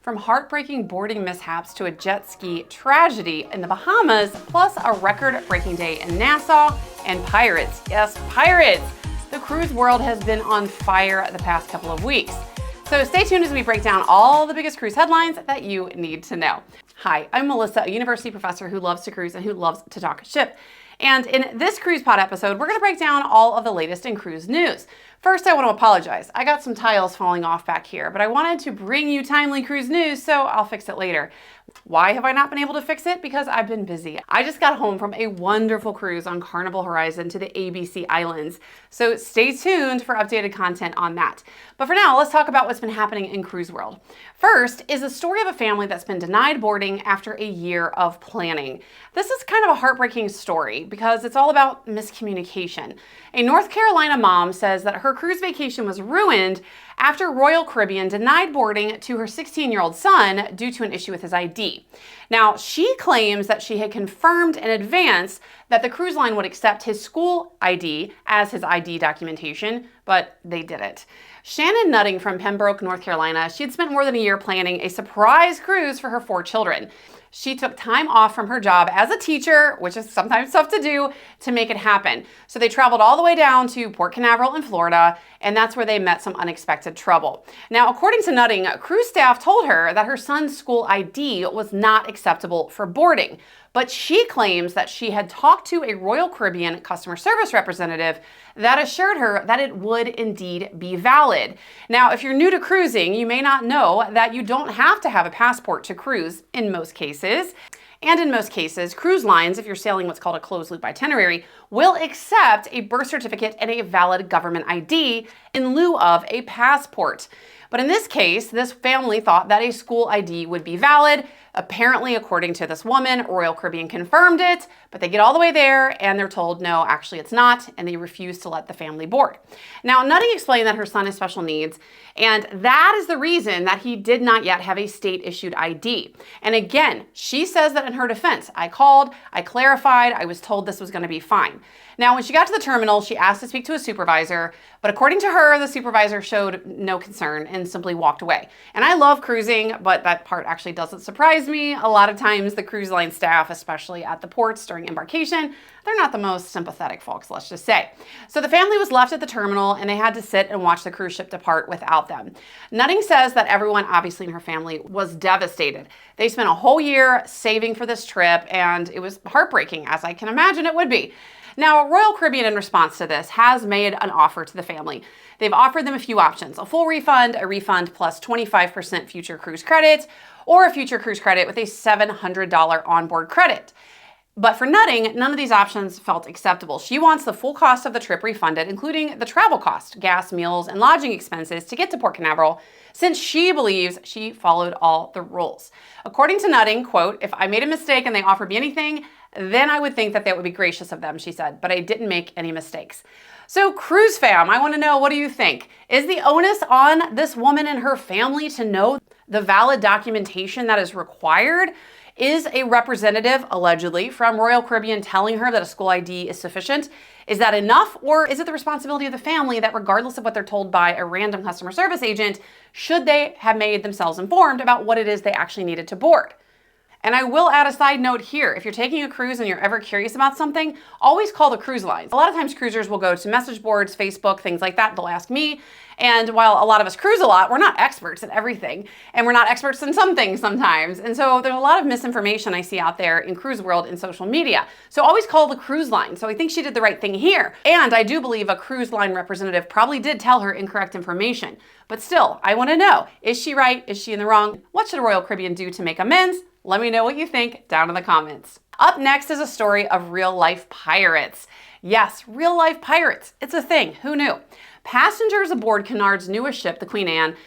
From heartbreaking boarding mishaps to a jet ski tragedy in the Bahamas, plus a record-breaking day in Nassau, and pirates. Yes, pirates! The cruise world has been on fire the past couple of weeks. So stay tuned as we break down all the biggest cruise headlines that you need to know. Hi, I'm Melissa, a university professor who loves to cruise and who loves to talk ship. And in this Cruise Pod episode, we're going to break down all of the latest in cruise news. First, I want to apologize. I got some tiles falling off back here, but I wanted to bring you timely cruise news, so I'll fix it later. Why have I not been able to fix it? Because I've been busy. I just got home from a wonderful cruise on Carnival Horizon to the ABC Islands, so stay tuned for updated content on that. But for now, let's talk about what's been happening in cruise world. First is the story of a family that's been denied boarding after a year of planning. This is kind of a heartbreaking story because it's all about miscommunication. A North Carolina mom says that her cruise vacation was ruined after Royal Caribbean denied boarding to her 16-year-old son due to an issue with his ID. Now, she claims that she had confirmed in advance that the cruise line would accept his school ID as his ID documentation, but they didn't. Shannon Nutting from Pembroke, North Carolina, she had spent more than a year planning a surprise cruise for her 4 children. She took time off from her job as a teacher, which is sometimes tough to do, to make it happen. So they traveled all the way down to Port Canaveral in Florida, and that's where they met some unexpected trouble. Now, according to Nutting, cruise staff told her that her son's school ID was not acceptable for boarding. But she claims that she had talked to a Royal Caribbean customer service representative that assured her that it would indeed be valid. Now, if you're new to cruising, you may not know that you don't have to have a passport to cruise in most cases. And in most cases, cruise lines, if you're sailing what's called a closed loop itinerary, will accept a birth certificate and a valid government ID in lieu of a passport. But in this case, this family thought that a school ID would be valid. Apparently, according to this woman, Royal Caribbean confirmed it, but they get all the way there and they're told, no, actually it's not, and they refuse to let the family board. Now, Nutting explained that her son has special needs, and that is the reason that he did not yet have a state-issued ID. And again, she says that in her defense, I called, I clarified, I was told this was going to be fine. Now, when she got to the terminal, she asked to speak to a supervisor, but according to her, the supervisor showed no concern and simply walked away. And I love cruising, but that part actually doesn't surprise me. A lot of times the cruise line staff, especially at the ports during embarkation, they're not the most sympathetic folks, let's just say. So the family was left at the terminal and they had to sit and watch the cruise ship depart without them. Nutting says that everyone, obviously in her family, was devastated. They spent a whole year saving for this trip and it was heartbreaking, as I can imagine it would be. Now, Royal Caribbean, in response to this, has made an offer to the family. They've offered them a few options: a full refund, a refund plus 25% future cruise credit, or a future cruise credit with a $700 onboard credit. But for Nutting, none of these options felt acceptable. She wants the full cost of the trip refunded, including the travel cost, gas, meals, and lodging expenses to get to Port Canaveral, since she believes she followed all the rules. According to Nutting, quote, "If I made a mistake and they offered me anything, then I would think that would be gracious of them," she said, "but I didn't make any mistakes." So cruise fam, I want to know, what do you think? Is the onus on this woman and her family to know the valid documentation that is required? Is a representative, allegedly, from Royal Caribbean telling her that a school ID is sufficient? Is that enough? Or is it the responsibility of the family that, regardless of what they're told by a random customer service agent, should they have made themselves informed about what it is they actually needed to board? And I will add a side note here. If you're taking a cruise and you're ever curious about something, always call the cruise lines. A lot of times cruisers will go to message boards, Facebook, things like that. They'll ask me. And while a lot of us cruise a lot, we're not experts at everything. And we're not experts in some things sometimes. And so there's a lot of misinformation I see out there in cruise world and social media. So always call the cruise line. So I think she did the right thing here. And I do believe a cruise line representative probably did tell her incorrect information. But still, I want to know, is she right? Is she in the wrong? What should Royal Caribbean do to make amends? Let me know what you think down in the comments. Up next is a story of real-life pirates. Yes, real-life pirates. It's a thing. Who knew? Passengers aboard Cunard's newest ship, the Queen Anne,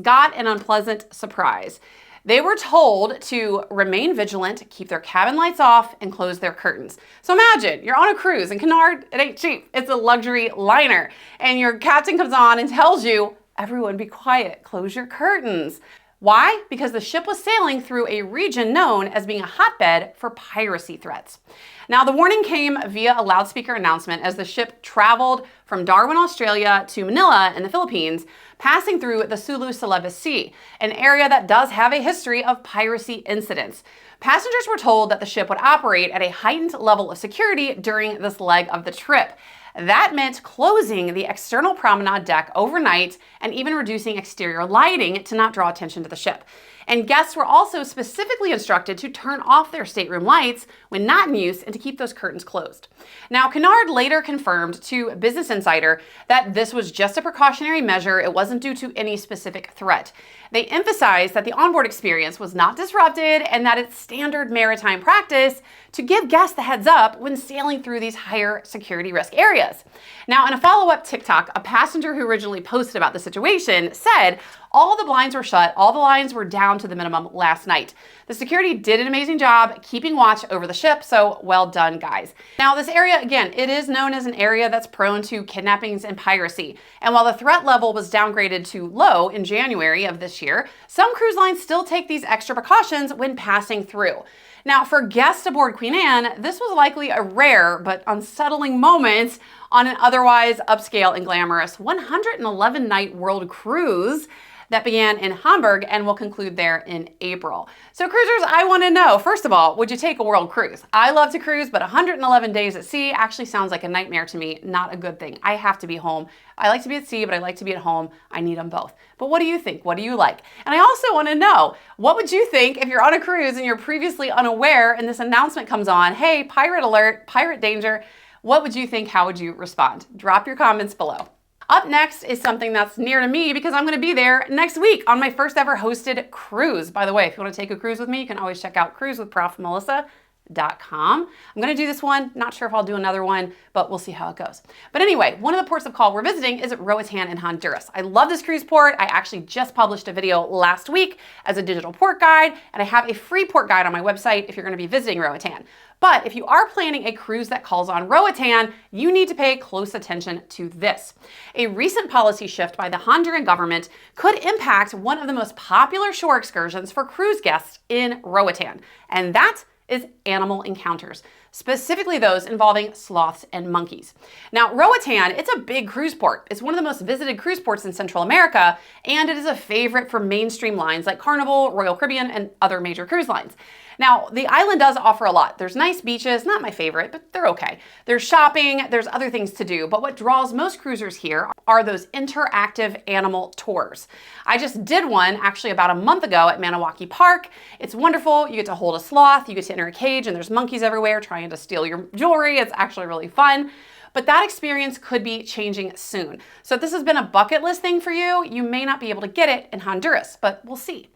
got an unpleasant surprise. They were told to remain vigilant, keep their cabin lights off, and close their curtains. So imagine, you're on a cruise, and Cunard, it ain't cheap. It's a luxury liner. And your captain comes on and tells you, everyone be quiet, close your curtains. Why? Because the ship was sailing through a region known as being a hotbed for piracy threats. Now, the warning came via a loudspeaker announcement as the ship traveled from Darwin, Australia to Manila in the Philippines, passing through the Sulu-Celebes Sea, an area that does have a history of piracy incidents. Passengers were told that the ship would operate at a heightened level of security during this leg of the trip. That meant closing the external promenade deck overnight and even reducing exterior lighting to not draw attention to the ship. And guests were also specifically instructed to turn off their stateroom lights when not in use and to keep those curtains closed. Now, Kennard later confirmed to Business Insider that this was just a precautionary measure. It wasn't due to any specific threat. They emphasized that the onboard experience was not disrupted and that it's standard maritime practice to give guests the heads up when sailing through these higher security risk areas. Now, in a follow-up TikTok, a passenger who originally posted about the situation said, all the blinds were shut, all the lines were down to the minimum last night. The security did an amazing job keeping watch over the ship, so well done, guys. Now, this area, again, it is known as an area that's prone to kidnappings and piracy. And while the threat level was downgraded to low in January of this year, some cruise lines still take these extra precautions when passing through. Now, for guests aboard Queen Anne, this was likely a rare but unsettling moment on an otherwise upscale and glamorous 111-night world cruise that began in Hamburg and will conclude there in April. So cruisers, I want to know, first of all, would you take a world cruise? I love to cruise, but 111 days at sea actually sounds like a nightmare to me, not a good thing. I have to be home. I like to be at sea, but I like to be at home. I need them both. But what do you think? What do you like? And I also want to know, what would you think if you're on a cruise and you're previously unaware and this announcement comes on, hey, pirate alert, pirate danger, what would you think? How would you respond? Drop your comments below. Up next is something that's near to me because I'm going to be there next week on my first ever hosted cruise. By the way, if you want to take a cruise with me, you can always check out cruisewithprofmelissa.com. I'm going to do this one. Not sure if I'll do another one, but we'll see how it goes. But anyway, one of the ports of call we're visiting is Roatán in Honduras. I love this cruise port. I actually just published a video last week as a digital port guide, and I have a free port guide on my website if you're going to be visiting Roatán. But if you are planning a cruise that calls on Roatán, you need to pay close attention to this. A recent policy shift by the Honduran government could impact one of the most popular shore excursions for cruise guests in Roatán, and that is animal encounters, specifically those involving sloths and monkeys. Now, Roatán, it's a big cruise port. It's one of the most visited cruise ports in Central America, and it is a favorite for mainstream lines like Carnival, Royal Caribbean, and other major cruise lines. Now, the island does offer a lot. There's nice beaches, not my favorite, but they're okay. There's shopping, there's other things to do, but what draws most cruisers here are those interactive animal tours. I just did one actually about a month ago at Maniwaki Park. It's wonderful. You get to hold a sloth, you get to enter a cage, and there's monkeys everywhere trying to steal your jewelry. It's actually really fun. But that experience could be changing soon. So if this has been a bucket list thing for you, you may not be able to get it in Honduras, but we'll see.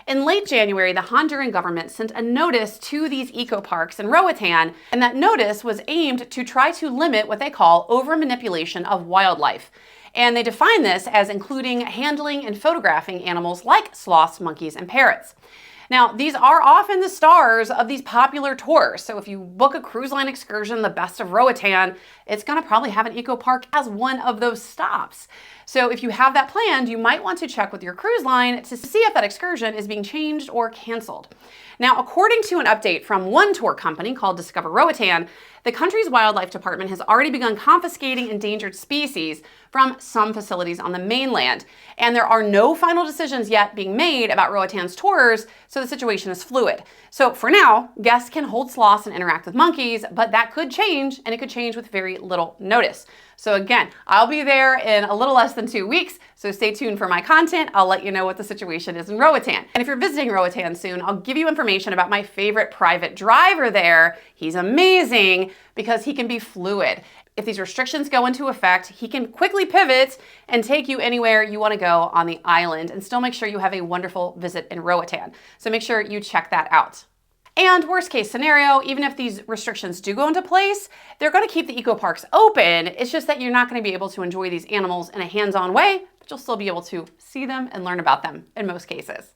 In late January, the Honduran government sent a notice to these eco parks in Roatán, and that notice was aimed to try to limit what they call over-manipulation of wildlife. And they define this as including handling and photographing animals like sloths, monkeys, and parrots. Now, these are often the stars of these popular tours. So if you book a cruise line excursion, the best of Roatán, it's gonna probably have an eco park as one of those stops. So if you have that planned, you might want to check with your cruise line to see if that excursion is being changed or canceled. Now, according to an update from one tour company called Discover Roatán, the country's wildlife department has already begun confiscating endangered species from some facilities on the mainland. And there are no final decisions yet being made about Roatán's tours, so the situation is fluid. So for now, guests can hold sloths and interact with monkeys, but that could change, and it could change with very little notice. So again, I'll be there in a little less than 2 weeks, so stay tuned for my content. I'll let you know what the situation is in Roatán. And if you're visiting Roatán soon, I'll give you information about my favorite private driver there. He's amazing because he can be fluid. If these restrictions go into effect, he can quickly pivot and take you anywhere you want to go on the island and still make sure you have a wonderful visit in Roatán. So make sure you check that out. And worst case scenario, even if these restrictions do go into place, they're going to keep the eco parks open. It's just that you're not going to be able to enjoy these animals in a hands-on way, but you'll still be able to see them and learn about them in most cases.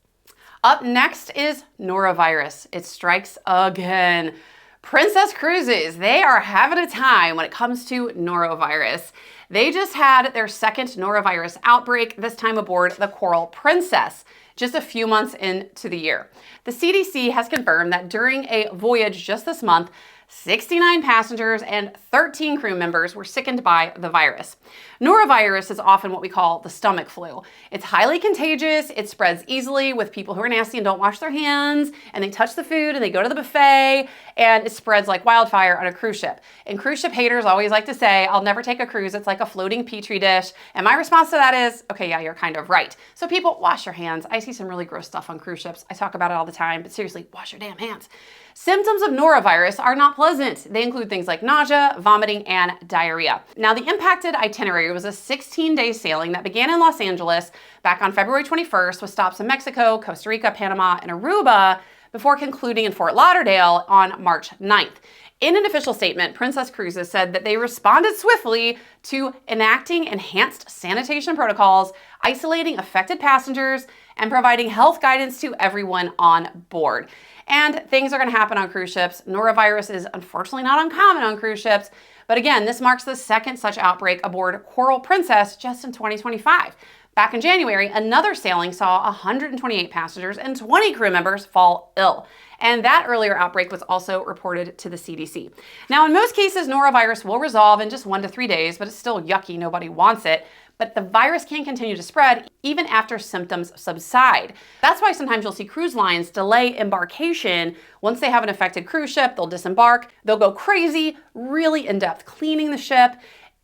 Up next is Norovirus. It strikes again. Princess Cruises, they are having a time when it comes to norovirus. They just had their second norovirus outbreak, this time aboard the Coral Princess. just a few months into the year. The CDC has confirmed that during a voyage just this month, 69 passengers and 13 crew members were sickened by the virus. Norovirus is often what we call the stomach flu. It's highly contagious, it spreads easily with people who are nasty and don't wash their hands, and they touch the food and they go to the buffet, and it spreads like wildfire on a cruise ship. And cruise ship haters always like to say, I'll never take a cruise, it's like a floating petri dish. And my response to that is, okay, yeah, you're kind of right. So people, wash your hands. I see some really gross stuff on cruise ships. I talk about it all the time, but seriously, wash your damn hands. Symptoms of norovirus are not pleasant. They include things like nausea, vomiting, and diarrhea. Now, the impacted itinerary was a 16-day sailing that began in Los Angeles back on February 21st with stops in Mexico, Costa Rica, Panama, and Aruba before concluding in Fort Lauderdale on March 9th. In an official statement, Princess Cruises said that they responded swiftly to enacting enhanced sanitation protocols, isolating affected passengers, and providing health guidance to everyone on board. And things are going to happen on cruise ships. Norovirus is unfortunately not uncommon on cruise ships, but again, this marks the second such outbreak aboard Coral Princess just in 2025. Back in January, another sailing saw 128 passengers and 20 crew members fall ill. And that earlier outbreak was also reported to the CDC. Now, in most cases, norovirus will resolve in just 1 to 3 days, but it's still yucky. Nobody wants it. But the virus can continue to spread even after symptoms subside. That's why sometimes you'll see cruise lines delay embarkation. Once they have an affected cruise ship, they'll disembark. They'll go crazy, really in-depth cleaning the ship,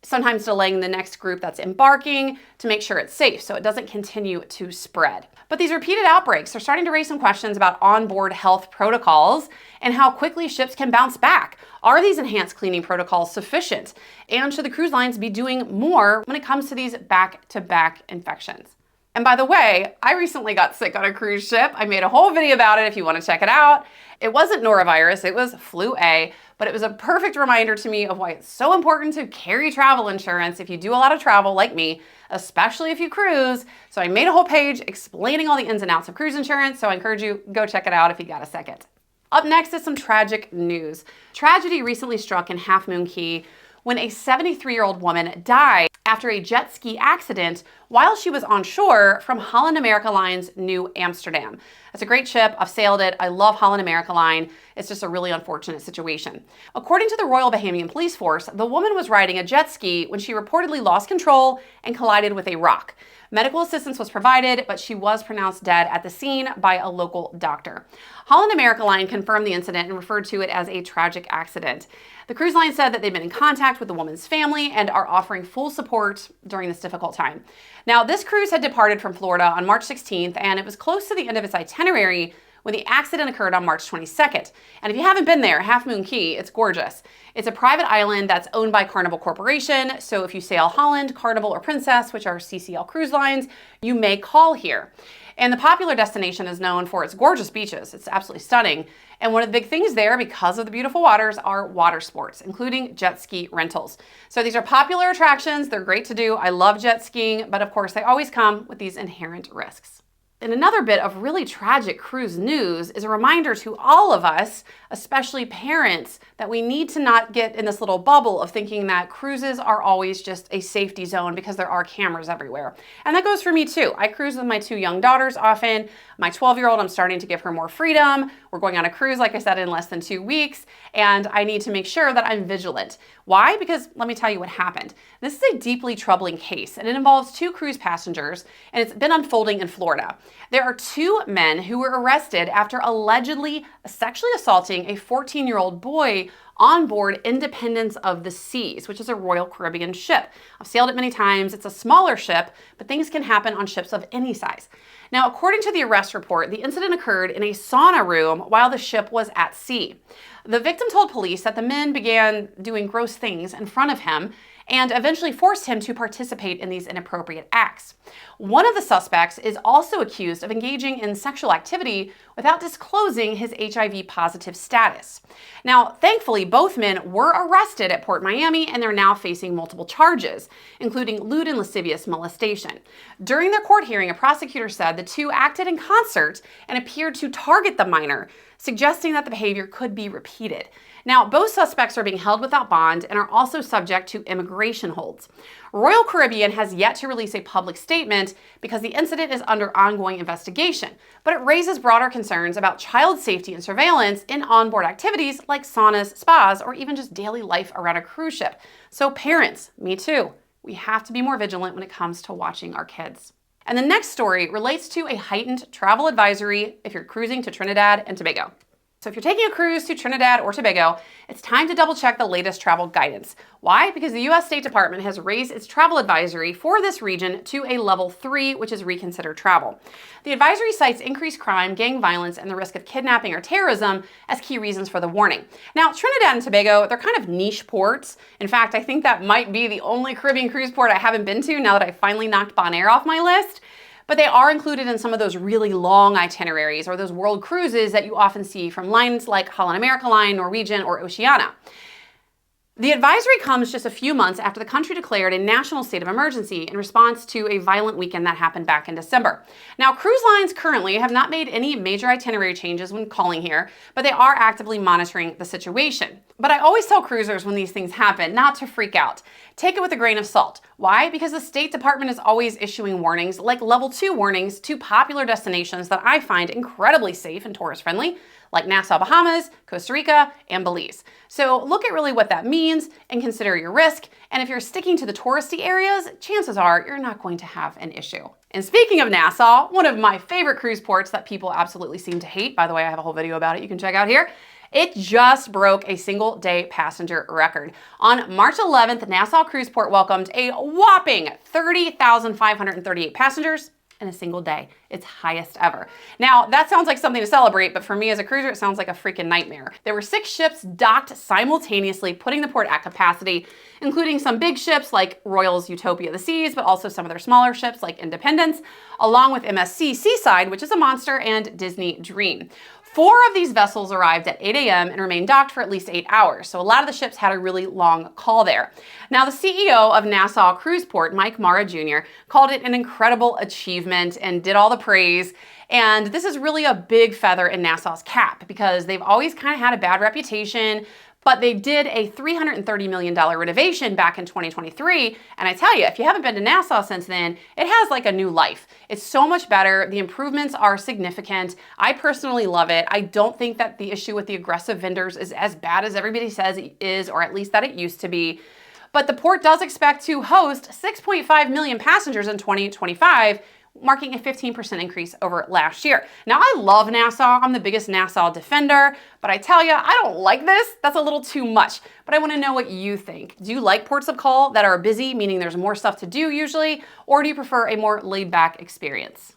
sometimes delaying the next group that's embarking to make sure it's safe so it doesn't continue to spread. But these repeated outbreaks are starting to raise some questions about onboard health protocols and how quickly ships can bounce back. Are these enhanced cleaning protocols sufficient? And should the cruise lines be doing more when it comes to these back-to-back infections? And by the way, I recently got sick on a cruise ship. I made a whole video about it if you want to check it out. It wasn't norovirus, it was flu A, but it was a perfect reminder to me of why it's so important to carry travel insurance if you do a lot of travel like me, especially if you cruise. So I made a whole page explaining all the ins and outs of cruise insurance, so I encourage you, go check it out if you got a second. Up next is some tragic news. Tragedy recently struck in Half Moon Cay when a 73-year-old woman died after a jet ski accident while she was on shore from Holland America Line's New Amsterdam. It's a great ship. I've sailed it. I love Holland America Line. It's just a really unfortunate situation. According to the Royal Bahamian Police Force, the woman was riding a jet ski when she reportedly lost control and collided with a rock. Medical assistance was provided, but she was pronounced dead at the scene by a local doctor. Holland America Line confirmed the incident and referred to it as a tragic accident. The cruise line said that they've been in contact with the woman's family and are offering full support during this difficult time. Now, this cruise had departed from Florida on March 16th, and it was close to the end of its itinerary when the accident occurred on March 22nd. And if you haven't been there, Half Moon Cay, it's gorgeous. It's a private island that's owned by Carnival Corporation, so if you sail Holland, Carnival, or Princess, which are CCL cruise lines, you may call here. And the popular destination is known for its gorgeous beaches. It's absolutely stunning. And one of the big things there, because of the beautiful waters, are water sports, including jet ski rentals. So these are popular attractions. They're great to do. I love jet skiing, but of course they always come with these inherent risks. And another bit of really tragic cruise news is a reminder to all of us, especially parents, that we need to not get in this little bubble of thinking that cruises are always just a safety zone because there are cameras everywhere. And that goes for me too. I cruise with my 2 young daughters often. My 12-year-old, I'm starting to give her more freedom. We're going on a cruise, like I said, in less than 2 weeks, and I need to make sure that I'm vigilant. Why? Because let me tell you what happened. This is a deeply troubling case, and it involves 2 cruise passengers, and it's been unfolding in Florida. There are 2 men who were arrested after allegedly sexually assaulting a 14-year-old boy on board Independence of the Seas, which is a Royal Caribbean ship. I've sailed it many times. It's a smaller ship, but things can happen on ships of any size. Now, according to the arrest report, the incident occurred in a sauna room while the ship was at sea. The victim told police that the men began doing gross things in front of him and eventually forced him to participate in these inappropriate acts. One of the suspects is also accused of engaging in sexual activity without disclosing his HIV positive status. Now, thankfully, both men were arrested at Port Miami and they're now facing multiple charges, including lewd and lascivious molestation. During their court hearing, a prosecutor said the 2 acted in concert and appeared to target the minor, suggesting that the behavior could be repeated. Now, both suspects are being held without bond and are also subject to immigration operation holds. Royal Caribbean has yet to release a public statement because the incident is under ongoing investigation, but it raises broader concerns about child safety and surveillance in onboard activities like saunas, spas, or even just daily life around a cruise ship. So parents, me too, we have to be more vigilant when it comes to watching our kids. And the next story relates to a heightened travel advisory if you're cruising to Trinidad and Tobago. So if you're taking a cruise to Trinidad or Tobago, it's time to double check the latest travel guidance. Why? Because the US State Department has raised its travel advisory for this region to a level 3, which is reconsider travel. The advisory cites increased crime, gang violence, and the risk of kidnapping or terrorism as key reasons for the warning. Now, Trinidad and Tobago, they're kind of niche ports. In fact, I think that might be the only Caribbean cruise port I haven't been to now that I finally knocked Bonaire off my list. But they are included in some of those really long itineraries or those world cruises that you often see from lines like Holland America Line, Norwegian, or Oceania. The advisory comes just a few months after the country declared a national state of emergency in response to a violent weekend that happened back in December. Now, cruise lines currently have not made any major itinerary changes when calling here, but they are actively monitoring the situation. But I always tell cruisers when these things happen not to freak out. Take it with a grain of salt. Why? Because the State Department is always issuing warnings, like level 2 warnings, to popular destinations that I find incredibly safe and tourist friendly, like Nassau, Bahamas, Costa Rica, and Belize. So look at really what that means and consider your risk. And if you're sticking to the touristy areas, chances are you're not going to have an issue. And speaking of Nassau, one of my favorite cruise ports that people absolutely seem to hate, by the way, I have a whole video about it you can check out here, it just broke a single day passenger record. On March 11th, Nassau Cruise Port welcomed a whopping 30,538 passengers in a single day, its highest ever. Now, that sounds like something to celebrate, but for me as a cruiser, it sounds like a freaking nightmare. There were 6 ships docked simultaneously, putting the port at capacity, including some big ships like Royal's Utopia of the Seas, but also some of their smaller ships like Independence, along with MSC Seaside, which is a monster, and Disney Dream. 4 of these vessels arrived at 8 a.m. and remained docked for at least 8 hours, so a lot of the ships had a really long call there. Now, the CEO of Nassau Cruise Port, Mike Mara Jr., called it an incredible achievement and did all the praise. And this is really a big feather in Nassau's cap because they've always kind of had a bad reputation, but they did a $330 million renovation back in 2023. And I tell you, if you haven't been to Nassau since then, it has like a new life. It's so much better. The improvements are significant. I personally love it. I don't think that the issue with the aggressive vendors is as bad as everybody says it is, or at least that it used to be. But the port does expect to host 6.5 million passengers in 2025, marking a 15% increase over last year. Now, I love Nassau. I'm the biggest Nassau defender, but I tell you, I don't like this. That's a little too much, but I want to know what you think. Do you like ports of call that are busy, meaning there's more stuff to do usually, or do you prefer a more laid-back experience?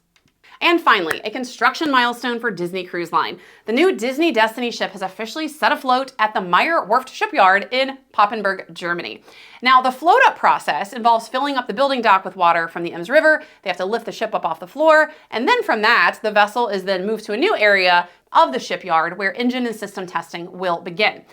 And finally, a construction milestone for Disney Cruise Line. The new Disney Destiny ship has officially set afloat at the Meyer Werft shipyard in Papenburg, Germany. Now, the float-up process involves filling up the building dock with water from the Ems River. They have to lift the ship up off the floor, and then from that, the vessel is then moved to a new area of the shipyard where engine and system testing will begin.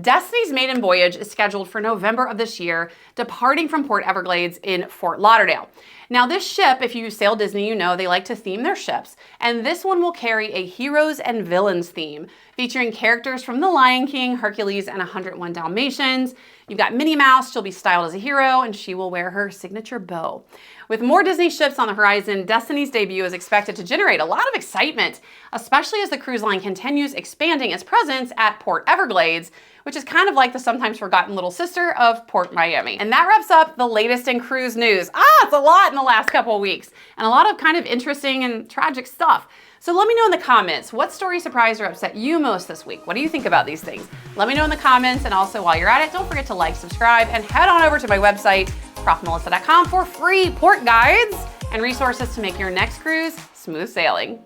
Destiny's maiden voyage is scheduled for November of this year, departing from Port Everglades in Fort Lauderdale. Now, this ship, if you sail Disney, you know they like to theme their ships, and this one will carry a heroes and villains theme, featuring characters from The Lion King, Hercules, and 101 Dalmatians. You've got Minnie Mouse, she'll be styled as a hero, and she will wear her signature bow. With more Disney ships on the horizon, Destiny's debut is expected to generate a lot of excitement, especially as the cruise line continues expanding its presence at Port Everglades, which is kind of like the sometimes forgotten little sister of Port Miami. And that wraps up the latest in cruise news. It's a lot in the last couple of weeks, and a lot of kind of interesting and tragic stuff. So let me know in the comments, what story surprised or upset you most this week? What do you think about these things? Let me know in the comments, and also while you're at it, don't forget to like, subscribe, and head on over to my website, profmelissa.com, for free port guides and resources to make your next cruise smooth sailing.